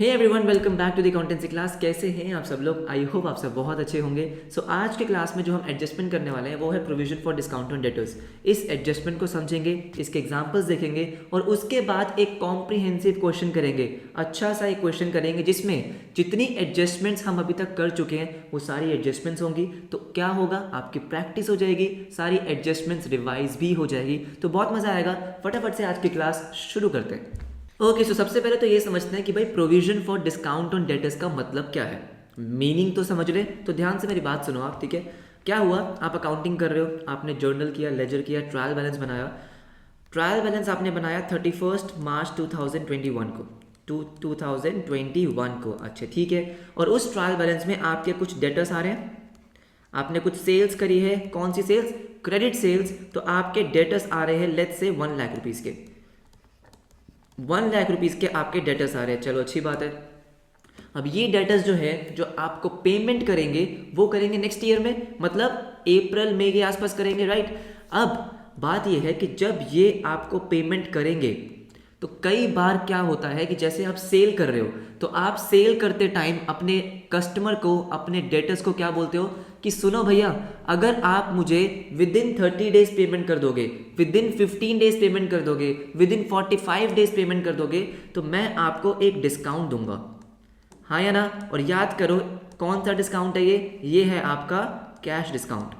Hey everyone, welcome back to the accountancy class. कैसे हैं आप सब लोग? आई होप आप सब बहुत अच्छे होंगे। आज के क्लास में जो हम एडजस्टमेंट करने वाले हैं वो है provision for discount on debtors. इस एडजस्टमेंट को समझेंगे, इसके एग्जांपल्स देखेंगे और उसके बाद एक कॉम्प्रिहेंसिव क्वेश्चन करेंगे। अच्छा सा एक क्वेश्चन करेंगे जिसमें जितनी एडजस्टमेंट्स हम अभी तक कर चुके हैं वो सारी एडजस्टमेंट्स होंगी। तो क्या होगा, आपकी प्रैक्टिस हो जाएगी, सारी एडजस्टमेंट्स रिवाइज भी हो जाएगी। तो बहुत मजा आएगा। फटाफट से आज की क्लास शुरू करते हैं। ओके, सो सबसे पहले तो ये समझते हैं कि भाई provision for discount on debtors का मतलब क्या है। मीनिंग तो समझ ले, तो ध्यान से मेरी बात सुनो आप, ठीक है। क्या हुआ, आप अकाउंटिंग कर रहे हो, आपने जर्नल किया, लेजर किया, ट्रायल बैलेंस बनाया। ट्रायल बैलेंस आपने बनाया 31 मार्च 2021 को, 2021 को। अच्छा ठीक है। और उस ट्रायल बैलेंस में आपके कुछ डेटर्स आ रहे हैं, आपने कुछ सेल्स करी है। कौन सी सेल्स? Credit sales. तो आपके डेटर्स आ रहे हैं लेट्स से 1 लाख रुपीज़ के। 1 लाख रुपीज़ के आपके डेटर्स आ रहे हैं। चलो अच्छी बात है। अब ये डेटर्स जो है, जो आपको पेमेंट करेंगे वो करेंगे नेक्स्ट ईयर में, मतलब अप्रैल मई के आसपास करेंगे, राइट। अब बात ये है कि जब ये आपको पेमेंट करेंगे तो कई बार क्या होता है कि जैसे आप सेल कर रहे हो तो आप सेल करते टाइम अपने कस्टमर को, अपने डेटर्स को क्या बोलते हो कि सुनो भैया, अगर आप मुझे विद इन 30 डेज पेमेंट कर दोगे, विद इन 15 डेज पेमेंट कर दोगे, विद इन 45 डेज पेमेंट कर दोगे तो मैं आपको एक डिस्काउंट दूंगा। हाँ या ना? और याद करो कौन सा डिस्काउंट है ये है आपका कैश डिस्काउंट।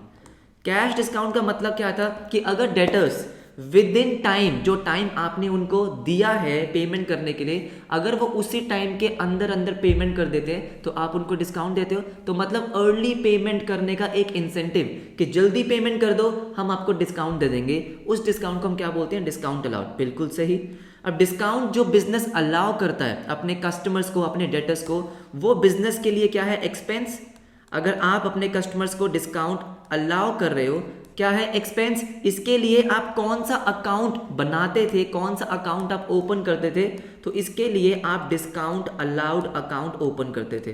कैश डिस्काउंट का मतलब क्या था कि अगर डेटर्स विद इन टाइम, जो टाइम आपने उनको दिया है पेमेंट करने के लिए, अगर वो उसी टाइम के अंदर अंदर पेमेंट कर देते हैं तो आप उनको डिस्काउंट देते हो। तो मतलब अर्ली पेमेंट करने का एक इंसेंटिव कि जल्दी पेमेंट कर दो, हम आपको डिस्काउंट दे देंगे। उस डिस्काउंट को हम क्या बोलते हैं? Discount allowed. बिल्कुल सही। अब डिस्काउंट जो बिजनेस अलाउ करता है अपने कस्टमर्स को, अपने डेटर्स को, वो बिजनेस के लिए क्या है? एक्सपेंस। अगर आप अपने कस्टमर्स को डिस्काउंट अलाउ कर रहे हो, क्या है? एक्सपेंस। इसके लिए आप कौन सा अकाउंट बनाते थे, कौन सा अकाउंट आप ओपन करते थे? तो इसके लिए आप डिस्काउंट अलाउड अकाउंट ओपन करते थे,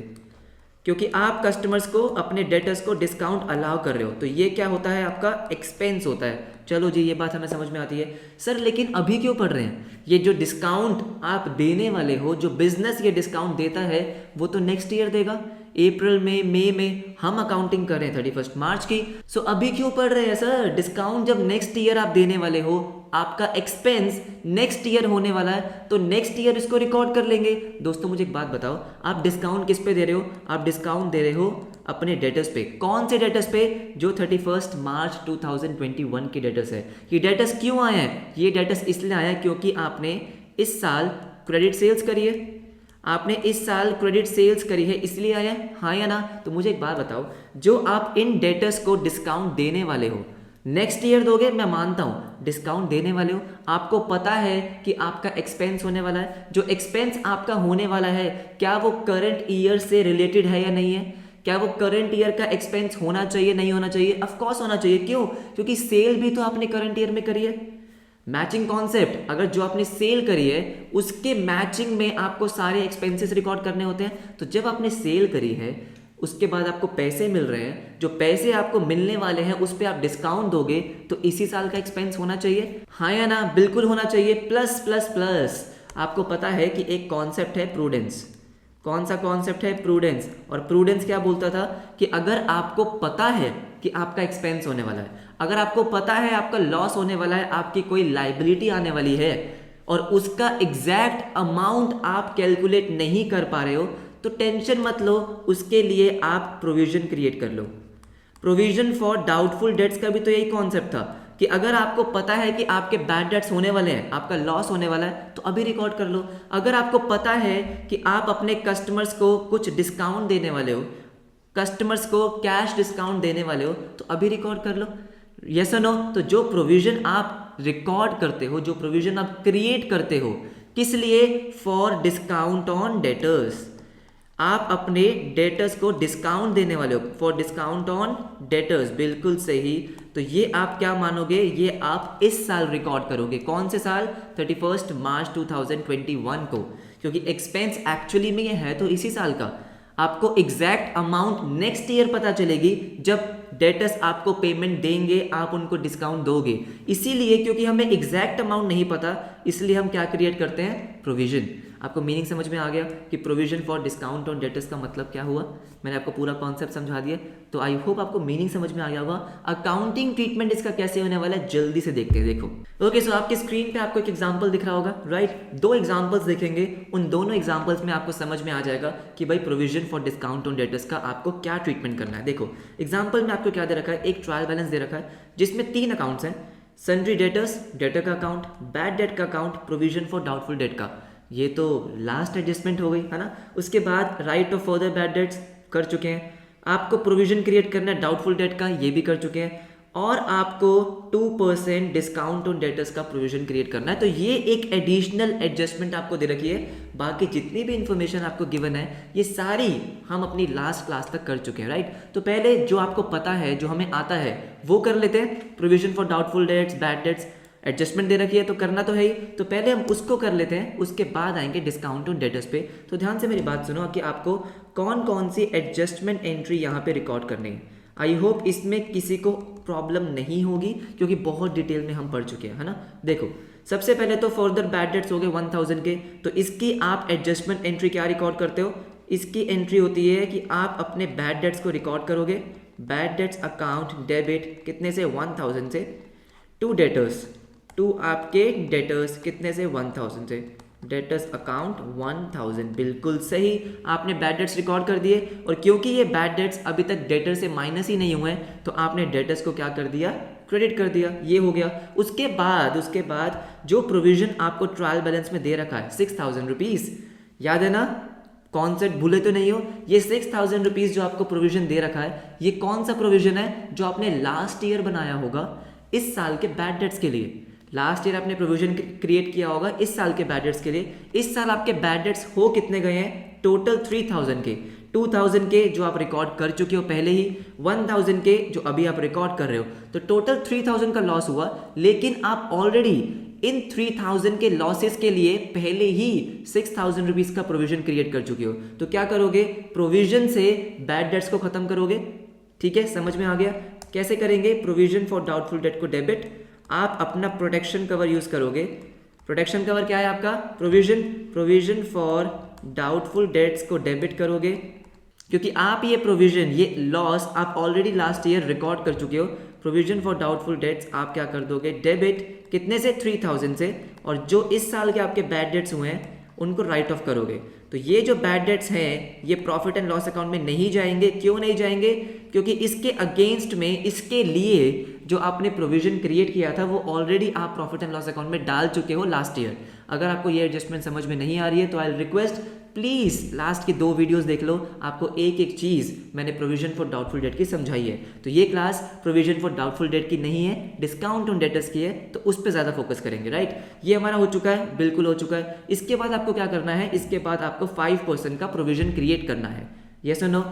क्योंकि आप कस्टमर्स को, अपने डेटर्स को डिस्काउंट अलाउ कर रहे हो। तो ये क्या होता है? आपका एक्सपेंस होता है। चलो जी, ये बात हमें समझ में आती है। सर लेकिन अभी क्यों पढ़ रहे हैं? ये जो डिस्काउंट आप देने वाले हो, जो बिजनेस ये डिस्काउंट देता है, वो तो नेक्स्ट ईयर देगा, अप्रैल में, मई में। हम अकाउंटिंग कर रहे हैं 31 मार्च की। सो अभी क्यों पढ़ रहे हैं सर? डिस्काउंट जब नेक्स्ट ईयर आप देने वाले हो, आपका एक्सपेंस नेक्स्ट ईयर होने वाला है, तो नेक्स्ट ईयर इसको रिकॉर्ड कर लेंगे। दोस्तों मुझे एक बात बताओ, आप डिस्काउंट किस पे दे रहे हो? आप डिस्काउंट दे रहे हो अपने डेटर्स पे। कौन से डेटर्स पे? जो 31 मार्च 2021 के डेटर्स है। ये डेटर्स क्यों आए हैं? ये डेटर्स इसलिए आए हैं क्योंकि आपने इस साल क्रेडिट सेल्स करी है, आपने इस साल क्रेडिट सेल्स करी है, इसलिए आया। हाँ या ना? तो मुझे एक बात बताओ, जो आप इन डेटर्स को डिस्काउंट देने वाले हो, नेक्स्ट ईयर दोगे, मैं मानता हूं, डिस्काउंट देने वाले हो, आपको पता है कि आपका एक्सपेंस होने वाला है। जो एक्सपेंस आपका होने वाला है, क्या वो करंट ईयर से रिलेटेड है या नहीं है? क्या वो करंट ईयर का एक्सपेंस होना चाहिए, नहीं होना चाहिए? ऑफ कोर्स होना चाहिए। क्यों? क्योंकि सेल भी तो आपने करंट ईयर में करी है। मैचिंग कॉन्सेप्ट, अगर जो आपने सेल करी है उसके मैचिंग में आपको सारे एक्सपेंसेस रिकॉर्ड करने होते हैं। तो जब आपने सेल करी है, उसके बाद आपको पैसे मिल रहे हैं, जो पैसे आपको मिलने वाले हैं उस पर आप डिस्काउंट दोगे, तो इसी साल का एक्सपेंस होना चाहिए। हाँ या ना? बिल्कुल होना चाहिए। प्लस प्लस प्लस आपको पता है कि एक कॉन्सेप्ट है प्रूडेंस। कौन सा कॉन्सेप्ट है? प्रूडेंस। और प्रूडेंस क्या बोलता था कि अगर आपको पता है कि आपका एक्सपेंस होने वाला है, अगर आपको पता है आपका लॉस होने वाला है, आपकी कोई लाइबिलिटी आने वाली है, और उसका एग्जैक्ट अमाउंट आप कैलकुलेट नहीं कर पा रहे हो, तो टेंशन मत लो, उसके लिए आप प्रोविजन क्रिएट कर लो। प्रोविजन फॉर डाउटफुल डेट्स का भी तो यही कॉन्सेप्ट था कि अगर आपको पता है कि आपके बैड डेट्स होने वाले हैं, आपका लॉस होने वाला है, तो अभी रिकॉर्ड कर लो। अगर आपको पता है कि आप अपने कस्टमर्स को कुछ डिस्काउंट देने वाले हो, कस्टमर्स को कैश डिस्काउंट देने वाले हो, तो अभी रिकॉर्ड कर लो। यस और नो? तो जो प्रोविजन आप रिकॉर्ड करते हो, जो प्रोविजन आप क्रिएट करते हो, किस लिए? For discount on debtors. आप अपने डेटर्स को डिस्काउंट देने वाले हो, फॉर डिस्काउंट ऑन डेटर्स। बिल्कुल सही। तो ये आप क्या मानोगे? ये आप इस साल रिकॉर्ड करोगे। कौन से साल? 31 मार्च 2021 को, क्योंकि एक्सपेंस एक्चुअली में ये है तो इसी साल का। आपको एग्जैक्ट अमाउंट नेक्स्ट ईयर पता चलेगी जब डेटर्स आपको पेमेंट देंगे, आप उनको डिस्काउंट दोगे। इसीलिए क्योंकि हमें एग्जैक्ट अमाउंट नहीं पता, इसलिए हम क्या क्रिएट करते हैं? प्रोविजन। आपको मीनिंग समझ में आ गया कि provision for discount on debtors का मतलब क्या हुआ। मैंने आपको पूरा कॉन्सेप्ट समझा दिया, तो आई होप आपको मीनिंग समझ में आ गया होगा। अकाउंटिंग ट्रीटमेंट इसका कैसे होने वाला है जल्दी से देखते हैं। देखो ओके, सो आपकी स्क्रीन पे आपको एक एग्जांपल दिख रहा होगा, राइट। दो एग्जांपल्स दिखेंगे, उन दोनों एग्जांपल्स में आपको समझ में आ जाएगा कि भाई provision for discount on debtors का आपको क्या ट्रीटमेंट करना है। देखो एग्जांपल में आपको क्या दे रखा है, एक ट्रायल बैलेंस दे रखा है जिसमें 3 अकाउंट्स हैं, सन्ड्री डेटर्स, डेटर का अकाउंट, बैड डेट का account, provision for doubtful date का। ये तो लास्ट एडजस्टमेंट हो गई है ना। उसके बाद right of further bad debts कर चुके हैं, आपको प्रोविजन क्रिएट करना है डाउटफुल डेट का, ये भी कर चुके हैं, और आपको 2% डिस्काउंट ऑन डेटर्स का प्रोविजन क्रिएट करना है। तो ये एक एडिशनल एडजस्टमेंट आपको दे रखी है। बाकी जितनी भी इंफॉर्मेशन आपको गिवन है ये सारी हम अपनी लास्ट क्लास तक कर चुके हैं, राइट। तो पहले जो आपको पता है, जो हमें आता है वो कर लेते हैं। Provision for doubtful debts, bad debts, adjustment दे रखी है तो करना तो है ही, तो पहले हम उसको कर लेते हैं, उसके बाद आएंगे डिस्काउंट ऑन डेटर्स पे। तो ध्यान से मेरी बात सुनो कि आपको कौन कौन सी एडजस्टमेंट एंट्री यहाँ पे रिकॉर्ड करनी है। आई होप इसमें किसी को प्रॉब्लम नहीं होगी क्योंकि बहुत डिटेल में हम पढ़ चुके हैं, है ना। देखो सबसे पहले तो फर्दर बैड डेट्स हो गए 1000 के, तो इसकी आप एडजस्टमेंट एंट्री क्या रिकॉर्ड करते हो, इसकी एंट्री होती है कि आप अपने बैड डेट्स को रिकॉर्ड करोगे। बैड डेट्स अकाउंट डेबिट कितने से, 1000 से, टू डेटर्स, टू आपके डेटर्स कितने से, 1000 से, डेटर्स अकाउंट 1000, बिल्कुल सही, आपने बैड डेट्स रिकॉर्ड कर दिए। और क्योंकि ये बैड डेट्स अभी तक डेटर से माइनस ही नहीं हुए हैं तो आपने डेटर्स को क्या कर दिया, क्रेडिट कर दिया, ये हो गया। उसके बाद जो प्रोविजन आपको ट्रायल बैलेंस में दे रखा है 6000 रुपीज़, याद है ना, कॉन्सेप्ट भूले तो नहीं हो। ये 6000 रुपीज़ जो आपको प्रोविजन दे रखा है, ये कौन सा प्रोविजन है, जो आपने लास्ट ईयर बनाया होगा इस साल के बैड डेट्स के लिए। लास्ट ईयर आपने प्रोविजन क्रिएट किया होगा इस साल के बैड डेट्स के लिए। इस साल आपके बैड डेट्स हो कितने गए हैं, टोटल 3000 के, 2000 के जो आप रिकॉर्ड कर चुके हो पहले ही, 1000 के जो अभी आप रिकॉर्ड कर रहे हो, तो टोटल 3000 का लॉस हुआ। लेकिन आप ऑलरेडी इन 3000 के लॉसेस के लिए पहले ही 6000 रुपीज़ का प्रोविजन क्रिएट कर चुके हो। तो क्या करोगे, प्रोविजन से बैड डेट्स को खत्म करोगे। ठीक है, समझ में आ गया कैसे करेंगे। प्रोविजन फॉर डाउटफुल डेट को डेबिट, आप अपना प्रोटेक्शन कवर यूज करोगे। प्रोटेक्शन कवर क्या है आपका, प्रोविजन फॉर डाउटफुल डेट्स को डेबिट करोगे, क्योंकि आप ये प्रोविजन, ये लॉस आप ऑलरेडी लास्ट ईयर रिकॉर्ड कर चुके हो। प्रोविजन फॉर डाउटफुल डेट्स आप क्या कर दोगे, डेबिट कितने से, 3000 से, और जो इस साल के आपके बैड डेट्स हुए हैं उनको राइट ऑफ करोगे। तो ये जो बैड डेट्स हैं ये प्रॉफिट एंड लॉस अकाउंट में नहीं जाएंगे। क्यों नहीं जाएंगे, क्योंकि इसके अगेंस्ट में, इसके लिए जो आपने प्रोविजन क्रिएट किया था वो ऑलरेडी आप प्रॉफिट एंड लॉस अकाउंट में डाल चुके हो लास्ट ईयर। अगर आपको ये एडजस्टमेंट समझ में नहीं आ रही है तो आई रिक्वेस्ट प्लीज़ लास्ट की 2 वीडियोस देख लो, आपको एक एक चीज़ मैंने प्रोविजन फॉर डाउटफुल डेट की समझाई है। तो ये class provision for doubtful date की नहीं है, डिस्काउंट ऑन डेटर्स की है, तो उस पर ज़्यादा फोकस करेंगे, राइट। ये हमारा हो चुका है, बिल्कुल हो चुका है। इसके बाद आपको क्या करना है, इसके बाद आपको 5% का प्रोविजन क्रिएट करना है, यस और नो।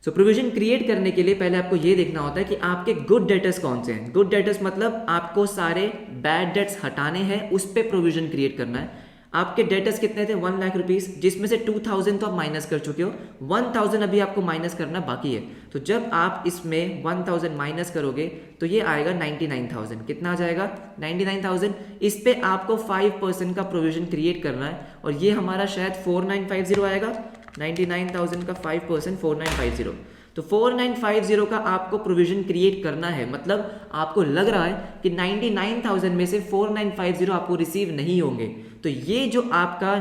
सो प्रोविजन क्रिएट करने के लिए पहले आपको ये देखना होता है कि आपके गुड डेटर्स कौन से हैं। गुड डेटर्स मतलब आपको सारे बैड डेट्स हटाने हैं, उस पर प्रोविजन क्रिएट करना है। आपके डेटर्स कितने थे, 1 लाख रुपीज़, जिसमें से 2000 तो आप माइनस कर चुके हो, 1000 अभी आपको माइनस करना बाकी है। तो जब आप इसमें 1000 माइनस करोगे तो ये आएगा 99000। कितना आ जाएगा, 99000। इस पे आपको 5% का प्रोविजन क्रिएट करना है, और ये हमारा शायद 4950 आएगा। 99000 का 5% 4950, तो 4950 का आपको प्रोविजन क्रिएट करना है। मतलब आपको लग रहा है कि 99000 में से 4950 आपको रिसीव नहीं होंगे, तो ये जो आपका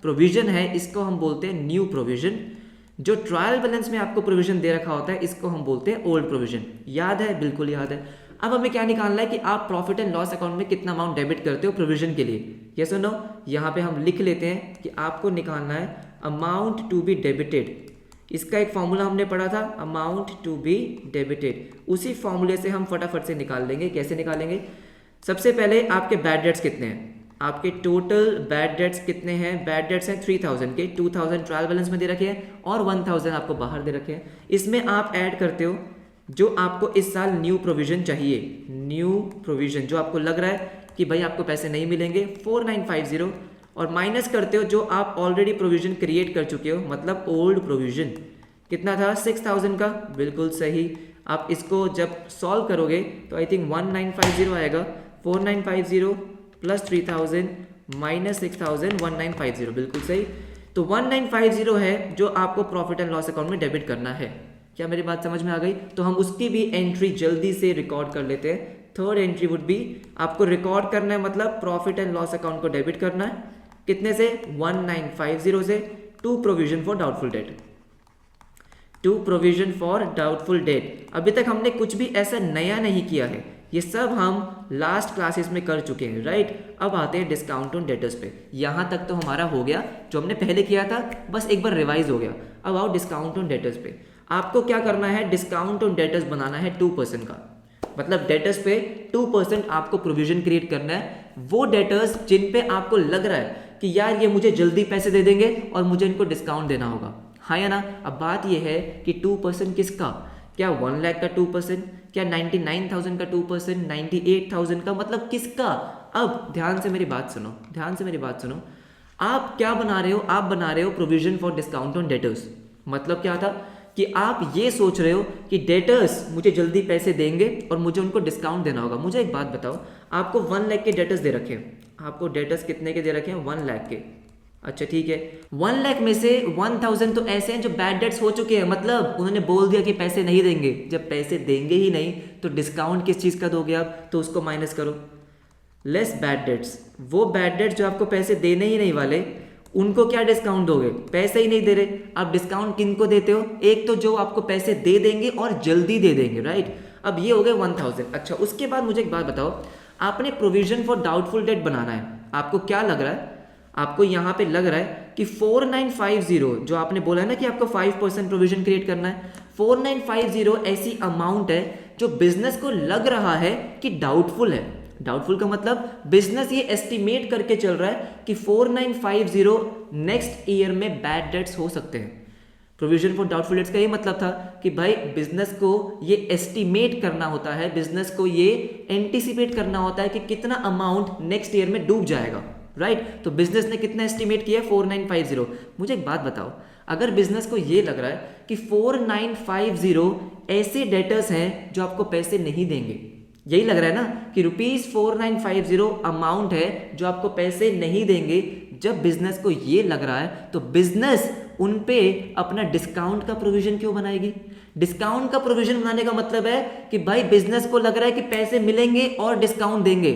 प्रोविजन है इसको हम बोलते हैं न्यू प्रोविजन। जो ट्रायल बैलेंस में आपको प्रोविजन दे रखा होता है इसको हम बोलते हैं ओल्ड प्रोविजन। याद है, बिल्कुल याद है। अब हमें क्या निकालना है कि आप प्रॉफिट एंड लॉस अकाउंट में कितना अमाउंट डेबिट करते हो प्रोविजन के लिए, यस और नो। यहाँ पे हम लिख लेते हैं कि आपको निकालना है अमाउंट टू बी डेबिटेड। इसका एक फॉर्मूला हमने पढ़ा था, अमाउंट टू बी डेबिटेड। उसी फॉर्मूले से हम फटाफट से निकाल देंगे। कैसे निकालेंगे, सबसे पहले आपके बैड डेट्स कितने हैं, आपके टोटल बैड डेट्स कितने हैं, बैड डेट्स हैं 3000 के, 2000 ट्रायल बैलेंस में दे रखे हैं और 1000 आपको बाहर दे रखे हैं। इसमें आप ऐड करते हो जो आपको इस साल न्यू प्रोविजन चाहिए, न्यू प्रोविजन जो आपको लग रहा है कि भाई आपको पैसे नहीं मिलेंगे, 4950, और माइनस करते हो जो आप ऑलरेडी प्रोविजन क्रिएट कर चुके हो, मतलब ओल्ड प्रोविजन। कितना था, 6000 का, बिल्कुल सही। आप इसको जब सॉल्व करोगे तो आई थिंक 1950 आएगा। 4950 प्लस 3000 -6000 बिल्कुल सही। तो 1950 है जो आपको प्रॉफिट एंड लॉस अकाउंट में डेबिट करना है। क्या मेरी बात समझ में आ गई? तो हम उसकी भी एंट्री जल्दी से रिकॉर्ड कर लेते हैं। थर्ड एंट्री वुड बी, आपको रिकॉर्ड करना है मतलब प्रॉफिट एंड लॉस अकाउंट को डेबिट करना है। कितने से? 1950 से, to provision for doubtful debt. To provision for doubtful debt. अभी तक हमने कुछ भी ऐसा नया नहीं किया है, ये सब हम लास्ट क्लासेस में कर चुके हैं, राइट। अब आते हैं डिस्काउंट ऑन डेटर्स पे। यहाँ तक तो हमारा हो गया, जो हमने पहले किया था बस एक बार रिवाइज हो गया। अब आओ डिस्काउंट ऑन डेटर्स पे। आपको क्या करना है? डिस्काउंट ऑन डेटर्स बनाना है 2% का, मतलब डेटर्स पे 2% आपको प्रोविजन क्रिएट करना है। वो डेटर्स जिन पे आपको लग रहा है कि यार ये मुझे जल्दी पैसे दे देंगे और मुझे इनको डिस्काउंट देना होगा, हाँ या ना। अब बात ये है कि 2% किसका? क्या 1 लाख का 2%? क्या 99,000 का 2%? 98,000 का? मतलब किसका? अब ध्यान से मेरी बात सुनो, ध्यान से मेरी बात सुनो। आप क्या बना रहे हो? आप बना रहे हो provision for discount on debtors. मतलब क्या था कि आप ये सोच रहे हो कि डेटर्स मुझे जल्दी पैसे देंगे और मुझे उनको डिस्काउंट देना होगा। मुझे एक बात बताओ, आपको 1 लाख के डेटर्स दे रखे हैं, आपको डेटर्स कितने के दे रखे हैं? 1 लाख के। अच्छा ठीक है, 1 लाख में से 1000 तो ऐसे हैं जो बैड डेट्स हो चुके हैं, मतलब उन्होंने बोल दिया कि पैसे नहीं देंगे। जब पैसे देंगे ही नहीं तो डिस्काउंट किस चीज़ का दोगे आप? तो उसको माइनस करो, लेस बैड डेट्स। वो बैड डेट्स जो आपको पैसे देने ही नहीं वाले, उनको क्या डिस्काउंट दोगे? पैसे ही नहीं दे रहे, आप डिस्काउंट किन को देते हो? एक तो जो आपको पैसे दे देंगे और जल्दी दे देंगे, राइट। अब ये हो गए 1000। अच्छा उसके बाद मुझे एक बात बताओ, आपने प्रोविजन फॉर डाउटफुल डेट बनाना है। आपको क्या लग रहा है? आपको यहाँ पे लग रहा है कि 4950 जो आपने बोला है ना कि आपको 5% प्रोविजन क्रिएट करना है, 4950 ऐसी अमाउंट है जो बिजनेस को लग रहा है कि डाउटफुल है। डाउटफुल का मतलब बिजनेस ये एस्टिमेट करके चल रहा है कि 4950 नेक्स्ट ईयर में बैड डेट्स हो सकते हैं। प्रोविजन फॉर डाउटफुल डेट्स का ये मतलब था कि भाई बिजनेस को ये एस्टिमेट करना होता है, बिजनेस को ये एंटिसिपेट करना होता है कि कितना अमाउंट नेक्स्ट ईयर में डूब जाएगा, राइट। तो बिजनेस ने कितना एस्टिमेट किया? 4950। मुझे एक बात बताओ, अगर बिजनेस को ये लग रहा है कि 4950 ऐसे डेटर्स हैं जो आपको पैसे नहीं देंगे, यही लग रहा है ना कि ₹4950 अमाउंट है जो आपको पैसे नहीं देंगे। जब बिजनेस को ये लग रहा है तो बिजनेस उन पे अपना डिस्काउंट का प्रोविजन क्यों बनाएगी? डिस्काउंट का प्रोविजन बनाने का मतलब है कि भाई बिजनेस को लग रहा है कि पैसे मिलेंगे और डिस्काउंट देंगे।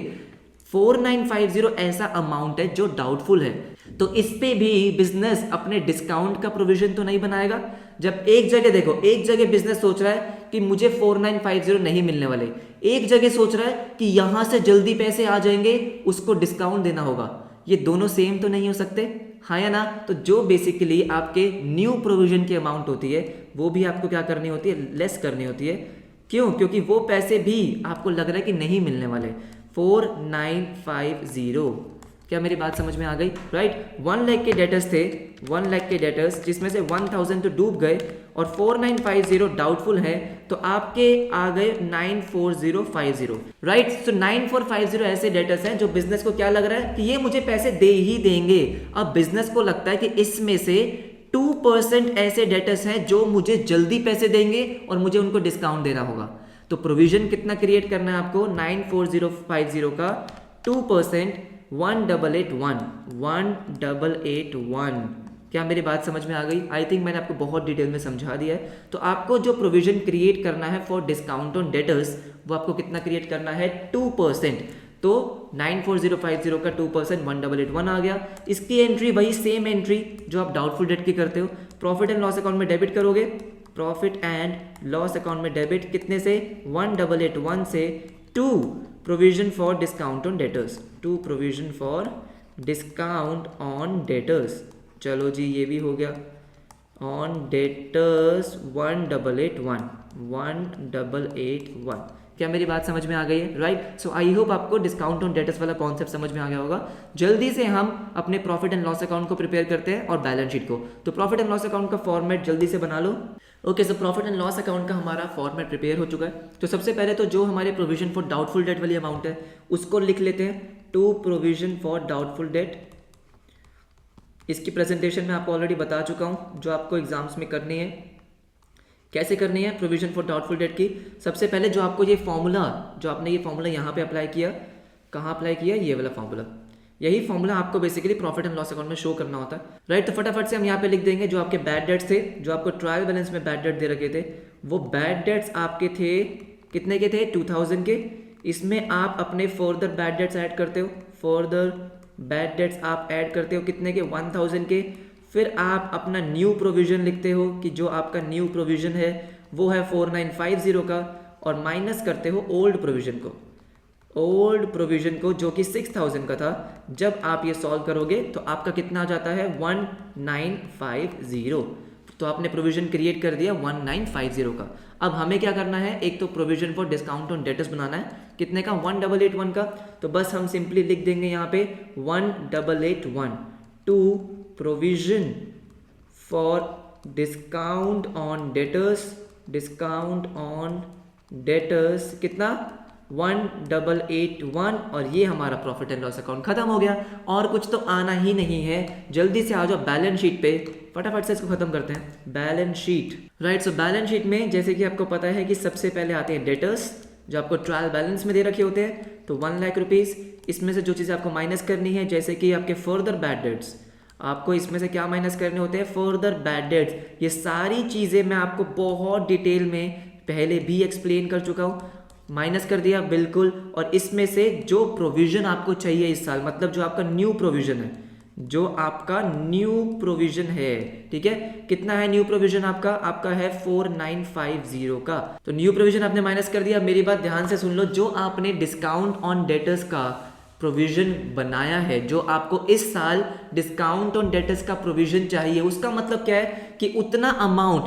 4950 ऐसा अमाउंट है जो डाउटफुल है, तो इस पे भी बिजनेस अपने डिस्काउंट का प्रोविजन तो नहीं बनाएगा। जब एक जगह देखो, एक जगह बिजनेस सोच रहा है कि मुझे 4950 नहीं मिलने वाले, एक जगह सोच रहा है कि यहां से जल्दी पैसे आ जाएंगे, उसको डिस्काउंट देना होगा। ये दोनों सेम तो नहीं हो सकते, हाँ या ना। तो जो बेसिकली आपके न्यू प्रोविजन की अमाउंट होती है वो भी आपको क्या करनी होती है? लेस करनी होती है। क्यों? क्योंकि वो पैसे भी आपको लग रहा है कि नहीं मिलने वाले। 4950, क्या मेरी बात समझ में आ गई? राइट। 1 लाख के डेटर्स थे, 1 लाख के डेटर्स जिसमें से 1000 तो डूब गए और 4950 डाउटफुल है, तो आपके आ गए 94050, राइट। सो 9450 ऐसे डेटर्स हैं जो बिजनेस को क्या लग रहा है कि ये मुझे पैसे दे ही देंगे। अब बिजनेस को लगता है कि इसमें से 2% ऐसे डेटर्स हैं जो मुझे जल्दी पैसे देंगे और मुझे उनको डिस्काउंट देना होगा। तो प्रोविजन कितना क्रिएट करना है आपको? 94050 का 2% 1881। क्या मेरी बात समझ में आ गई? आई थिंक मैंने आपको बहुत डिटेल में समझा दिया है। तो आपको जो प्रोविजन क्रिएट करना है फॉर डिस्काउंट ऑन डेटर्स, वो आपको कितना क्रिएट करना है? 2%। तो 94050 का 2% 1881 आ गया। इसकी एंट्री वही सेम एंट्री जो आप डाउटफुल डेट की करते हो, प्रॉफिट एंड लॉस अकाउंट में डेबिट करोगे। प्रॉफिट एंड लॉस अकाउंट में डेबिट कितने से? 1881 से 2 provision for discount on debtors, 2 provision for discount on debtors. चलो जी ये भी हो गया। On debtors 1881। क्या मेरी बात समझ में आ गई है? राइट। सो आई होप आपको डिस्काउंट ऑन डेटर्स वाला कॉन्सेप्ट समझ में आ गया होगा। जल्दी से हम अपने प्रॉफिट एंड लॉस अकाउंट को प्रिपेयर करते हैं और बैलेंस शीट को। तो प्रॉफिट एंड लॉस अकाउंट का फॉर्मेट जल्दी से बना लो। Okay, so profit and loss account का हमारा फॉर्मेट प्रिपेयर हो चुका है। तो सबसे पहले तो जो हमारे प्रोविजन फॉर डाउटफुल डेट वाली अमाउंट है उसको लिख लेते हैं, 2 प्रोविजन फॉर डाउटफुल डेट। इसकी प्रेजेंटेशन मैं आपको ऑलरेडी बता चुका हूँ जो आपको एग्जाम्स में करनी है। कैसे करनी है प्रोविजन फॉर डाउटफुल डेट की? सबसे पहले जो आपको ये फॉर्मूला, जो आपने ये फॉर्मूला यहाँ पे अप्लाई किया, कहाँ अप्लाई किया? ये वाला फॉर्मूला। यही फॉर्मूला आपको basically profit and loss account में शो करना होता है, राइट। तो फटाफट से हम यहाँ पे लिख देंगे जो आपके बैड डेट्स थे, जो आपको ट्रायल बैलेंस में बैड डेट दे रखे थे, वो बैड डेट्स आपके थे कितने के थे, 2000 के। इसमें आप अपने फर्दर बैड डेट्स ऐड करते हो, फर्दर बैड डेट्स आप ऐड करते हो कितने के, 1000 के। फिर आप अपना न्यू प्रोविजन लिखते हो कि जो आपका न्यू प्रोविजन है वो है 4950 का, और माइनस करते हो ओल्ड प्रोविजन को, ओल्ड प्रोविजन को जो कि 6000 का था। जब आप ये सॉल्व करोगे तो आपका कितना आ जाता है, 1950। तो आपने प्रोविजन क्रिएट कर दिया 1950 का। अब हमें क्या करना है, एक तो provision for discount on debtors बनाना है, कितने का, 1881 का। तो बस हम सिंपली लिख देंगे यहाँ पे 1881 to provision for discount on debtors, discount on debtors कितना, 1881। और ये हमारा प्रॉफिट एंड लॉस अकाउंट खत्म हो गया। और कुछ तो आना ही नहीं है, जल्दी से आ जाओ बैलेंस शीट पे, फटाफट से इसको खत्म करते हैं। Balance sheet, right. So balance sheet में जैसे कि आपको पता है कि सबसे पहले आते हैं डेटर्स, जो आपको ट्रायल बैलेंस में दे रखे होते हैं। तो 1 लाख रुपीज़, इसमें से जो चीज़ें आपको माइनस करनी है, जैसे कि आपके फर्दर बैड डेट्स, आपको इसमें से क्या माइनस करने होते हैं, फर्दर बैड डेट्स। ये सारी चीज़ें मैं आपको बहुत डिटेल में पहले भी एक्सप्लेन कर चुका हूँ। माइनस कर दिया बिल्कुल, और इसमें से जो प्रोविजन आपको चाहिए इस साल, मतलब जो आपका न्यू प्रोविजन है, जो आपका न्यू प्रोविजन है, ठीक है, कितना है न्यू प्रोविजन आपका, आपका है 4950 का। तो न्यू प्रोविजन आपने माइनस कर दिया। मेरी बात ध्यान से सुन लो, जो आपने डिस्काउंट ऑन डेटर्स का प्रोविजन बनाया है, जो आपको इस साल डिस्काउंट ऑन डेटर्स का प्रोविजन चाहिए, उसका मतलब क्या है कि उतना अमाउंट,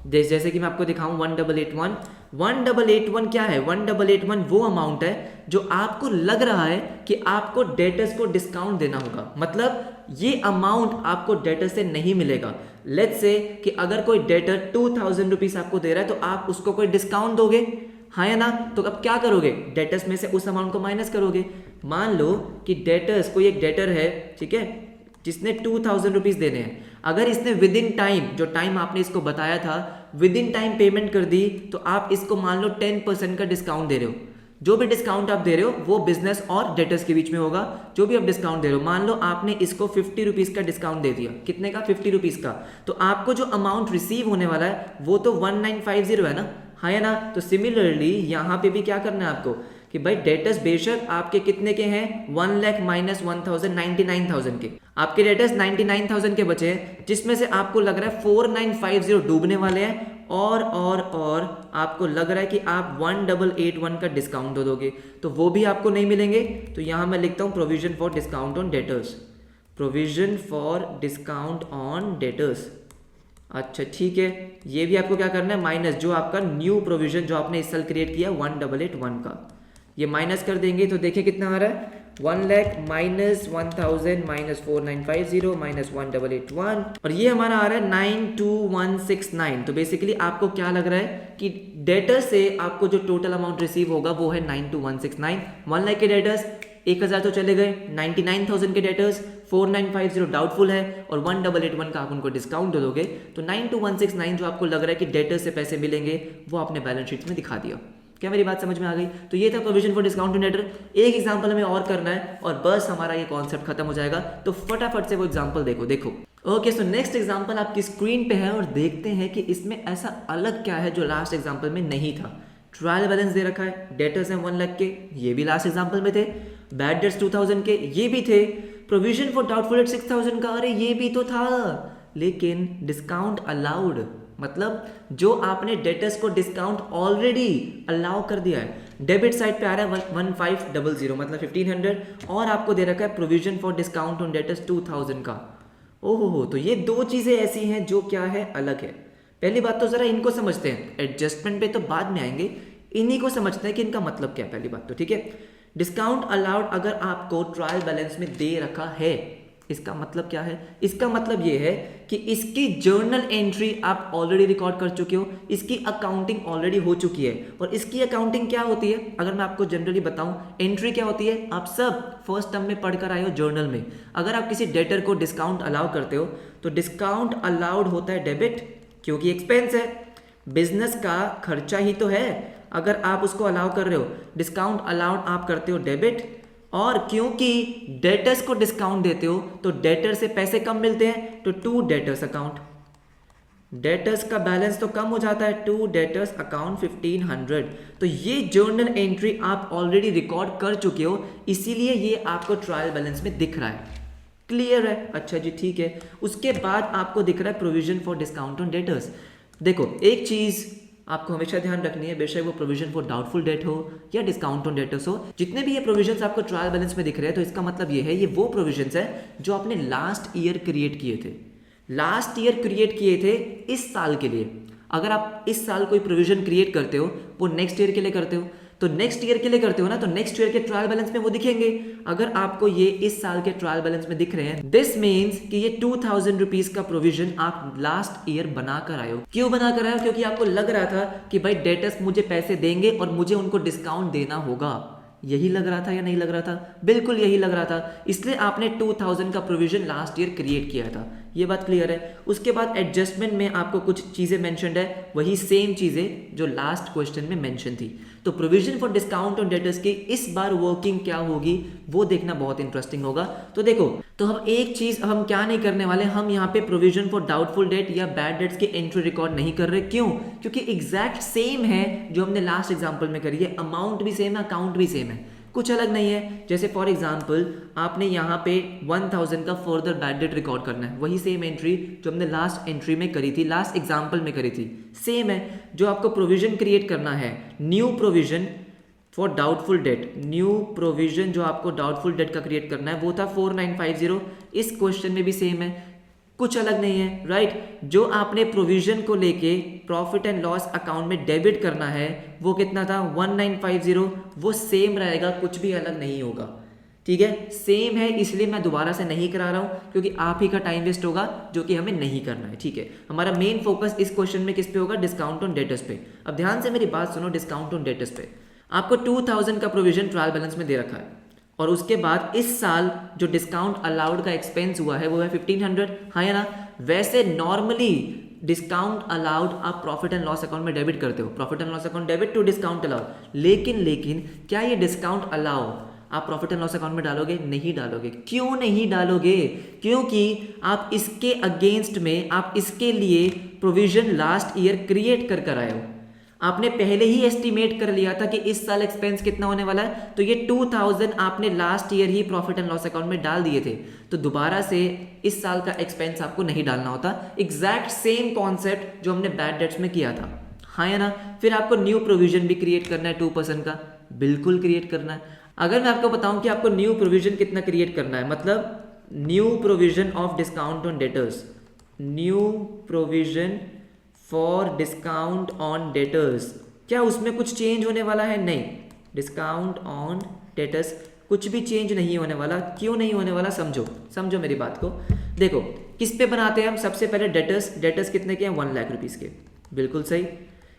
जैसे कि मैं आपको दिखाऊं 1881 क्या है, 1881 वो अमाउंट है जो आपको लग रहा है कि आपको डेटर्स को डिस्काउंट देना होगा। मतलब ये अमाउंट आपको डेटर से नहीं मिलेगा। लेट्स से कि अगर कोई डेटर 2000 रुपीज आपको दे रहा है, तो आप उसको कोई डिस्काउंट दोगे, हाँ या ना। तो अब क्या करोगे, डेटर्स में से उस अमाउंट को माइनस करोगे। मान लो कि डेटर्स, कोई एक डेटर है, ठीक है, जिसने 2000 रुपीज देने हैं। अगर इसने विद इन टाइम, जो टाइम आपने इसको बताया था, विद इन टाइम पेमेंट कर दी, तो आप इसको मान लो 10% का डिस्काउंट दे रहे हो। जो भी डिस्काउंट आप दे रहे हो वो बिजनेस और डेटर्स के बीच में होगा। जो भी आप डिस्काउंट दे रहे हो, मान लो आपने इसको 50 रुपीज का डिस्काउंट दे दिया, कितने का, 50 रुपीज का। तो आपको जो अमाउंट रिसीव होने वाला है वो तो 1950 है ना, हाँ या ना। तो सिमिलरली यहाँ पे भी क्या करना है आपको कि भाई डेटर्स बेशक आपके कितने के हैं, 1 लाख माइनस 1000, 99,000 के। आपके डेटर्स 99,000 के बचे हैं, जिसमें से आपको लग रहा है 4950 डूबने वाले हैं, और आपको लग रहा है कि आप 1881 का डिस्काउंट दे दोगे, तो वो भी आपको नहीं मिलेंगे। तो यहाँ मैं लिखता हूँ provision for discount on debtors, provision for discount on debtors. अच्छा ठीक है, ये भी आपको क्या करना है, माइनस जो आपका न्यू प्रोविजन जो आपने इस साल क्रिएट किया 1881 का, ये माइनस कर देंगे। तो देखिए कितना आ रहा है, 1 लाख माइनस 1000 माइनस 4950 माइनस 1881, और ये हमारा आ रहा है 92169। तो बेसिकली आपको क्या लग रहा है कि डेटर से आपको जो टोटल अमाउंट रिसीव होगा वो है 92169। 1 लाख के डेटर्स 1000 तो चले गए, 99,000 के डेटर्स 4950 डाउटफुल है, और 1881 का आप उनको डिस्काउंट दे दोगे, तो 92169 जो आपको लग रहा है कि डेटर्स से पैसे मिलेंगे वो आपने बैलेंस शीट में दिखा दिया। क्या मेरी बात समझ में आ गई? तो ये था provision for discount on debtor. एक एग्जांपल हमें और करना है और बस हमारा ये कॉन्सेप्ट खत्म हो जाएगा। तो फटाफट से वो एग्जांपल देखो। ओके, सो नेक्स्ट एग्जांपल आपकी स्क्रीन पे है और देखते हैं कि इसमें ऐसा अलग क्या है जो लास्ट एग्जांपल में नहीं था। ट्रायल बैलेंस दे रखा है, डेटर्स हैं 1 लाख के, ये भी लास्ट एग्जांपल में थे। बैड डेट्स 2000 के, ये भी थे। प्रोविजन फॉर डाउटफुल डेट 6000 का, अरे ये भी तो था। लेकिन डिस्काउंट अलाउड, मतलब जो आपने डेटर्स को डिस्काउंट ऑलरेडी अलाउ कर दिया है। डेबिट साइड पे आ रहा है 1500 मतलब 1500, और आपको दे रखा है provision for discount on debtors 2000 का। ओहो, तो ये दो चीजें ऐसी हैं जो क्या है, अलग है। पहली बात तो जरा इनको समझते हैं, एडजस्टमेंट पे तो बाद में आएंगे, इन्हीं को समझते हैं कि इनका मतलब क्या है। पहली बात तो ठीक है, डिस्काउंट अलाउड अगर आपको ट्रायल बैलेंस में दे रखा है, इसका मतलब क्या है? इसका मतलब ये है कि इसकी जर्नल एंट्री आप ऑलरेडी रिकॉर्ड कर चुके हो, इसकी अकाउंटिंग ऑलरेडी हो चुकी है। और इसकी अकाउंटिंग क्या होती है, अगर मैं आपको जनरली बताऊं, एंट्री क्या होती है, आप सब फर्स्ट टर्म में पढ़कर आए हो जर्नल में। अगर आप किसी डेटर को डिस्काउंट अलाउ करते हो तो डिस्काउंट अलाउड होता है डेबिट, क्योंकि एक्सपेंस है, बिजनेस का खर्चा ही तो है। अगर आप उसको अलाउ कर रहे हो, डिस्काउंट अलाउड आप करते हो डेबिट, और क्योंकि डेटर्स को डिस्काउंट देते हो तो डेटर से पैसे कम मिलते हैं, तो टू डेटर्स अकाउंट, डेटर्स का बैलेंस तो कम हो जाता है, टू डेटर्स अकाउंट 1500। तो ये जर्नल एंट्री आप ऑलरेडी रिकॉर्ड कर चुके हो, इसीलिए ये आपको ट्रायल बैलेंस में दिख रहा है। क्लियर है? अच्छा जी, ठीक है। उसके बाद आपको दिख रहा है provision for discount on debtors. देखो एक चीज आपको हमेशा ध्यान रखनी है, बेशक वो प्रोविजन फॉर डाउटफुल डेट हो या डिस्काउंट ऑन डेटर्स हो, जितने भी ये प्रोविजंस आपको ट्रायल बैलेंस में दिख रहे हैं, तो इसका मतलब ये है ये वो प्रोविजंस है जो आपने लास्ट ईयर क्रिएट किए थे, लास्ट ईयर क्रिएट किए थे इस साल के लिए। अगर आप इस साल कोई प्रोविजन क्रिएट करते हो वो नेक्स्ट ईयर के लिए करते हो, तो नेक्स्ट ईयर के लिए करते हो ना, तो नेक्स्ट ईयर के ट्रायल बैलेंस में वो दिखेंगे। अगर आपको ये इस साल के ट्रायल बैलेंस में दिख रहे हैं, दिस मीन्स कि ये 2000 रुपीज का प्रोविजन आप लास्ट ईयर बनाकर आए हो। क्यों बनाकर आए हो? क्योंकि आपको लग रहा था कि भाई डेटर्स मुझे पैसे देंगे और मुझे उनको डिस्काउंट देना होगा। यही लग रहा था या नहीं लग रहा था? बिल्कुल यही लग रहा था, इसलिए आपने 2000 का प्रोविजन लास्ट ईयर क्रिएट किया था। ये बात क्लियर है? उसके बाद एडजस्टमेंट में आपको कुछ चीजें मेंशन्ड है, वही सेम चीजें जो लास्ट क्वेश्चन में मेंशन थी। तो provision for discount on debtors की इस बार वर्किंग क्या होगी वो देखना बहुत इंटरेस्टिंग होगा। तो देखो, तो हम एक चीज हम क्या नहीं करने वाले, हम यहाँ पे प्रोविजन फॉर डाउटफुल डेट या बैड डेट्स की एंट्री रिकॉर्ड नहीं कर रहे। क्यों? क्योंकि एग्जैक्ट सेम है जो हमने लास्ट एग्जाम्पल में करी है, अमाउंट भी सेम है, अकाउंट भी सेम है, कुछ अलग नहीं है। जैसे फॉर एग्जांपल आपने यहाँ पे 1000 का फर्दर बैड डेट रिकॉर्ड करना है, वही सेम एंट्री जो हमने लास्ट एंट्री में करी थी, लास्ट एग्जांपल में करी थी, सेम है। जो आपको प्रोविजन क्रिएट करना है, new provision for doubtful date, new provision जो आपको डाउटफुल डेट का क्रिएट करना है वो था 4950। इस क्वेश्चन में भी सेम है, कुछ अलग नहीं है, राइट। जो आपने प्रोविजन को लेके प्रॉफिट एंड लॉस अकाउंट में डेबिट करना है वो कितना था 1950, वो सेम रहेगा, कुछ भी अलग नहीं होगा। ठीक है, सेम है, इसलिए मैं दोबारा से नहीं करा रहा हूं क्योंकि आप ही का टाइम वेस्ट होगा जो कि हमें नहीं करना है। ठीक है, हमारा मेन फोकस इस क्वेश्चन में किस पे होगा? डिस्काउंट ऑन डेटर्स पे। अब ध्यान से मेरी बात सुनो, डिस्काउंट ऑन डेटर्स पे आपको 2000 का प्रोविजन ट्रायल बैलेंस में दे रखा है और उसके बाद इस साल जो डिस्काउंट अलाउड का एक्सपेंस हुआ है वो है 1500, हाँ या ना? वैसे नॉर्मली डिस्काउंट अलाउड आप प्रॉफिट एंड लॉस अकाउंट में डेबिट करते हो, profit and loss account debit to discount allowed. लेकिन क्या ये डिस्काउंट अलाउ आप प्रॉफिट एंड लॉस अकाउंट में डालोगे? नहीं डालोगे। क्यों नहीं डालोगे? क्योंकि आप इसके अगेंस्ट में, आप इसके लिए प्रोविजन लास्ट ईयर क्रिएट कर आए हो। आपने पहले ही एस्टिमेट कर लिया था कि इस साल एक्सपेंस कितना होने वाला है, तो ये 2000 आपने last year he profit and loss account में डाल दिए थे, तो दोबारा से इस साल का एक्सपेंस आपको नहीं डालना होता। एग्जैक्ट सेम कॉन्सेप्ट जो हमने बैड डेट्स में किया था, हाँ या ना? फिर आपको न्यू प्रोविजन भी क्रिएट करना है 2% का, बिल्कुल क्रिएट करना है। अगर मैं आपको बताऊं कि आपको न्यू प्रोविजन कितना क्रिएट करना है, मतलब new provision of discount on debtors, new provision for discount on debtors, क्या उसमें कुछ चेंज होने वाला है? नहीं, डिस्काउंट ऑन डेटर्स कुछ भी चेंज नहीं होने वाला। क्यों नहीं होने वाला? समझो मेरी बात को। देखो किस पे बनाते हैं हम? सबसे पहले डेटर्स कितने के हैं? 1 लाख रुपीज के, बिल्कुल सही।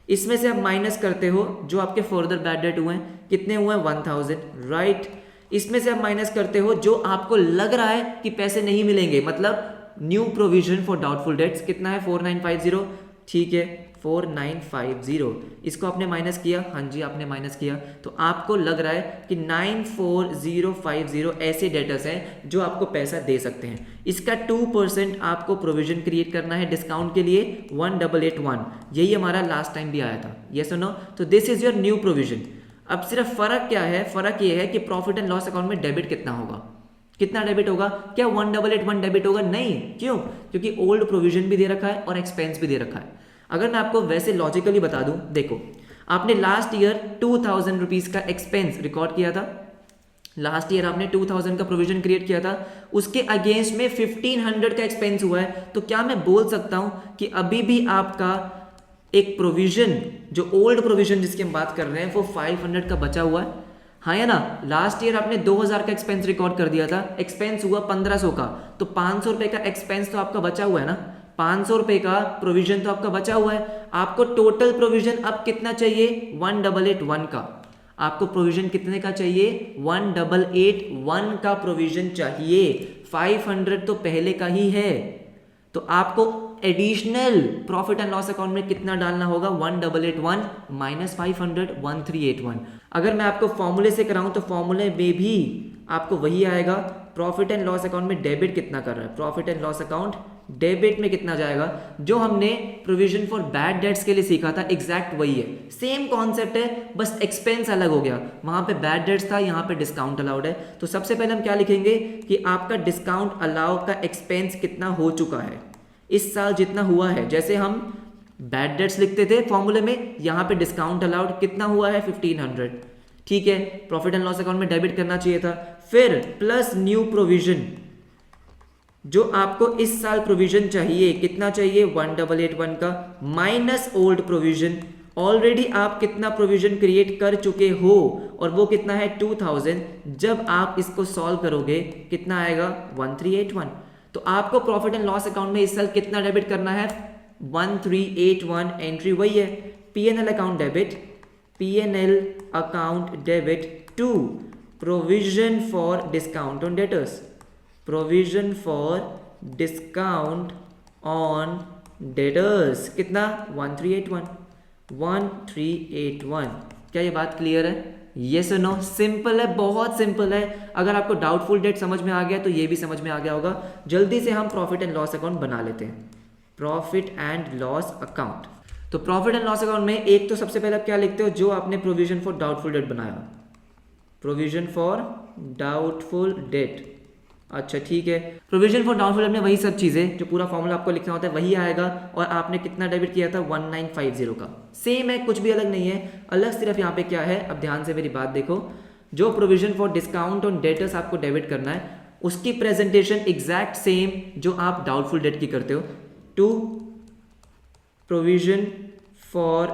इसमें से आप माइनस करते हो जो आपके फर्दर बैड डेट हुए हैं, कितने हुए हैं? 1000, राइट। इसमें से आप माइनस करते हो जो आपको लग रहा है कि पैसे नहीं मिलेंगे, मतलब new provision for doubtful dates कितना है? 4950, ठीक है, 4950। इसको आपने माइनस किया, हाँ जी आपने माइनस किया, तो आपको लग रहा है कि 94050 ऐसे डेटर्स हैं जो आपको पैसा दे सकते हैं। इसका 2% आपको प्रोविजन क्रिएट करना है डिस्काउंट के लिए, 1881। यही हमारा लास्ट टाइम भी आया था, यस और नो? तो this is your new provision. अब सिर्फ फर्क क्या है? फर्क ये है कि प्रॉफिट एंड लॉस अकाउंट में डेबिट कितना होगा, कितना डेबिट होगा? क्या 1881 डेबिट होगा? नहीं। क्यों? क्योंकि ओल्ड प्रोविजन भी दे रखा है और एक्सपेंस भी दे रखा है। अगर मैं आपको वैसे लॉजिकली बता दूं, देखो आपने लास्ट ईयर 2000 रुपीज का एक्सपेंस रिकॉर्ड किया था, लास्ट ईयर आपने 2000 का प्रोविजन क्रिएट किया था, उसके अगेंस्ट में 1500 का एक्सपेंस हुआ है, तो क्या मैं बोल सकता हूं कि अभी भी आपका एक प्रोविजन, जो ओल्ड प्रोविजन जिसकी हम बात कर रहे हैं, वो 500 का बचा हुआ है, हाँ या ना? लास्ट ईयर आपने 2000 का एक्सपेंस रिकॉर्ड कर दिया था, एक्सपेंस हुआ 1500 का, तो 500 रुपए का एक्सपेंस तो आपका बचा हुआ है ना, 500 रुपए का प्रोविजन तो आपका बचा हुआ है। आपको टोटल प्रोविजन अब कितना चाहिए? 1881 का। आपको प्रोविजन कितने का चाहिए? 1881 का प्रोविजन चाहिए। 500 तो पहले का ही है, तो आपको additional profit and loss account में कितना डालना होगा 1881 माइनस 500 1381। अगर मैं आपको फॉर्मूले से कराऊं तो फॉर्मूले में भी आपको वही आएगा। प्रॉफिट एंड लॉस अकाउंट में डेबिट कितना कर रहा है, profit and loss account debit में कितना जाएगा, जो हमने प्रोविजन फॉर बैड डेट्स के लिए सीखा था एग्जैक्ट वही है, सेम कॉन्सेप्ट है, बस एक्सपेंस अलग हो गया। वहां पे बैड डेट्स था, यहाँ पे डिस्काउंट अलाउड है। तो सबसे पहले हम क्या लिखेंगे कि आपका डिस्काउंट अलाउ का एक्सपेंस कितना हो चुका है इस साल, जितना हुआ है। जैसे हम बैड डेट्स लिखते थे फॉर्मूले में, यहाँ पे डिस्काउंट अलाउड कितना हुआ है 1500, ठीक है। प्रॉफिट एंड लॉस अकाउंट में डेबिट करना चाहिए था। फिर प्लस न्यू प्रोविजन, जो आपको इस साल प्रोविजन चाहिए, कितना चाहिए 1881 का, माइनस ओल्ड प्रोविजन। ऑलरेडी आप कितना प्रोविजन क्रिएट कर चुके हो और वो कितना है 2000। जब आप इसको सॉल्व करोगे कितना आएगा 1381। तो आपको प्रॉफिट एंड लॉस अकाउंट में इस साल कितना डेबिट करना है 1381। एंट्री वही है, PNL account debit, PNL account debit to provision for discount on debtors, provision for discount on debtors कितना 1381। क्या ये बात क्लियर है? यस और नो? सिंपल है, बहुत सिंपल है। अगर आपको डाउटफुल डेट समझ में आ गया तो ये भी समझ में आ गया होगा। जल्दी से हम प्रॉफिट एंड लॉस अकाउंट बना लेते हैं, प्रॉफिट एंड लॉस अकाउंट। तो प्रॉफिट एंड लॉस अकाउंट में एक तो सबसे पहले आप क्या लिखते हो, जो आपने प्रोविजन फॉर डाउटफुल डेट बनाया, प्रोविजन फॉर डाउटफुल डेट। अच्छा ठीक है, प्रोविजन फॉर डाउटफुल डेट में वही सब चीजें, जो पूरा फॉर्मूला आपको लिखना होता है वही आएगा। और आपने कितना डेबिट किया था 1950 का, सेम है, कुछ भी अलग नहीं है। अलग सिर्फ यहाँ पे क्या है, अब ध्यान से मेरी बात देखो, जो provision for discount on debtors आपको डेबिट करना है उसकी प्रेजेंटेशन एग्जैक्ट सेम जो आप डाउटफुल डेट की करते हो, to provision for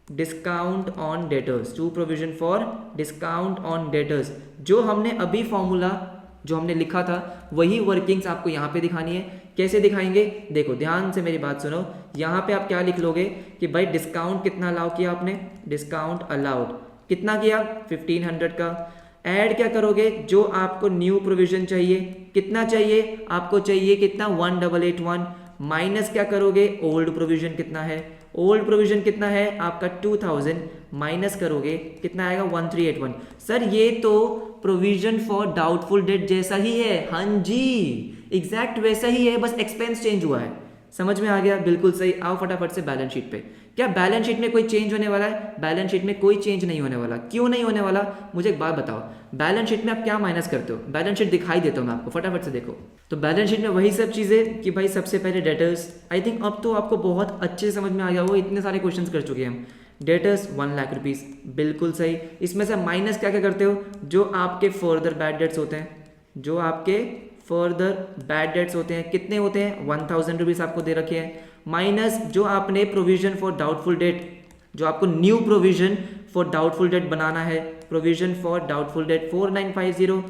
discount on debtors, to provision for discount on debtors. जो हमने अभी फॉर्मूला जो हमने लिखा था वही वर्किंग्स आपको यहाँ पे दिखानी है। कैसे दिखाएंगे, देखो ध्यान से मेरी बात सुनो। यहाँ पे आप क्या लिख लोगे कि भाई डिस्काउंट कितना अलाउ किया आपने, डिस्काउंट अलाउड कितना किया 1500 का। ऐड क्या करोगे, जो आपको न्यू प्रोविजन चाहिए, कितना चाहिए आपको, चाहिए कितना 1881, माइनस क्या करोगे ओल्ड प्रोविजन कितना है, ओल्ड प्रोविजन कितना है आपका 2000, माइनस करोगे कितना आएगा 1381। सर ये तो प्रोविजन फॉर डाउटफुल डेट जैसा ही है, हाँ जी एग्जैक्ट वैसा ही है, बस एक्सपेंस चेंज हुआ है। समझ में आ गया? बिल्कुल सही। आओ फटाफट से बैलेंस शीट पे। क्या बैलेंस शीट में कोई चेंज होने वाला है? बैलेंस शीट में कोई चेंज नहीं होने वाला। क्यों नहीं होने वाला, मुझे एक बात बताओ। बैलेंस शीट में आप क्या माइनस करते हो, बैलेंस शीट दिखाई देता हूँ मैं आपको, फटाफट से देखो। तो बैलेंस शीट में वही सब चीजें कि भाई सबसे पहले डेटर्स, आई थिंक अब तो आपको बहुत अच्छे से समझ में आ गया वो, इतने सारे क्वेश्चंस कर चुके हैं हम। डेटर्स 1 लाख रुपीज, बिल्कुल सही। इसमें से माइनस क्या क्या करते हो, जो आपके फर्दर बैड डेट्स होते हैं, जो आपके फर्दर बैड डेट्स होते हैं, कितने होते हैं 1000 रुपीज आपको दे रखे हैं, माइनस जो आपने प्रोविजन फॉर डाउटफुल डेट, जो आपको new provision for doubtful debt बनाना है, provision for doubtful debt 4950,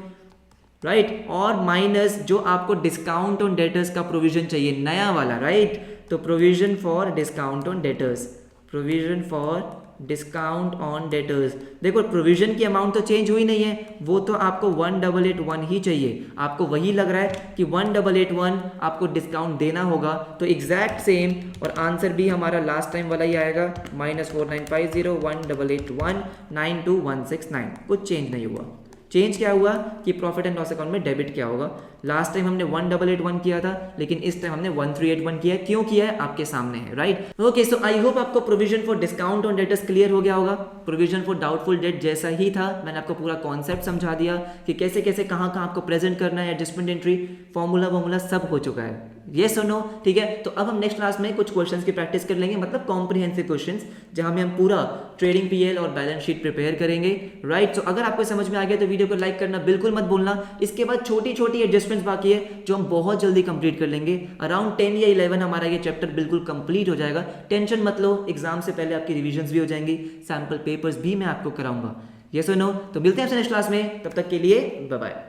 right. और माइनस जो आपको डिस्काउंट ऑन डेटर्स का प्रोविजन चाहिए नया वाला, राइट। तो provision for discount on debtors, provision for discount on debtors. देखो प्रोविजन की अमाउंट तो चेंज हुई नहीं है, वो तो आपको 1881 ही चाहिए। आपको वही लग रहा है कि 1881 आपको डिस्काउंट देना होगा, तो एग्जैक्ट सेम। और आंसर भी हमारा लास्ट टाइम वाला ही आएगा, -4950 1881 92169। कुछ चेंज नहीं हुआ। चेंज क्या हुआ कि प्रॉफिट एंड लॉस अकाउंट में डेबिट क्या होगा। लास्ट टाइम हमने 1881 किया था, लेकिन इस टाइम हमने 1381 किया है। क्यों किया है आपके सामने है, right. Okay, so I hope आपको provision for discount on debtors clear हो गया होगा। प्रोविजन फॉर डाउटफुल डेट जैसा ही था, मैंने आपको पूरा कॉन्सेप्ट समझा दिया कि कैसे कैसे कहाँ कहाँ आपको प्रेजेंट करना है, एडजस्टमेंट एंट्री, फॉर्मूला सब हो चुका है। येस और नो, ठीक है। तो अब हम नेक्स्ट क्लास में कुछ क्वेश्चंस की प्रैक्टिस कर लेंगे, मतलब कॉम्प्रिहेंसिव क्वेश्चंस, जहां में हम पूरा ट्रेडिंग पीएल और बैलेंस शीट प्रिपेयर करेंगे, राइट। तो अगर आपको समझ में आ गया तो वीडियो को लाइक करना बिल्कुल मत भूलना। इसके बाद छोटी छोटी एडजस्टमेंट्स बाकी है जो हम बहुत जल्दी कंप्लीट कर लेंगे। अराउंड 10 या 11 हमारा ये चैप्टर बिल्कुल कंप्लीट हो जाएगा। टेंशन मत लो, एग्जाम से पहले आपकी रिविजन्स भी हो जाएंगी, सैम्पल पेपर्स भी मैं आपको कराऊंगा। येस और नो। तो मिलते हैं आपसे नेक्स्ट क्लास में, तब तक के लिए बाय बाय।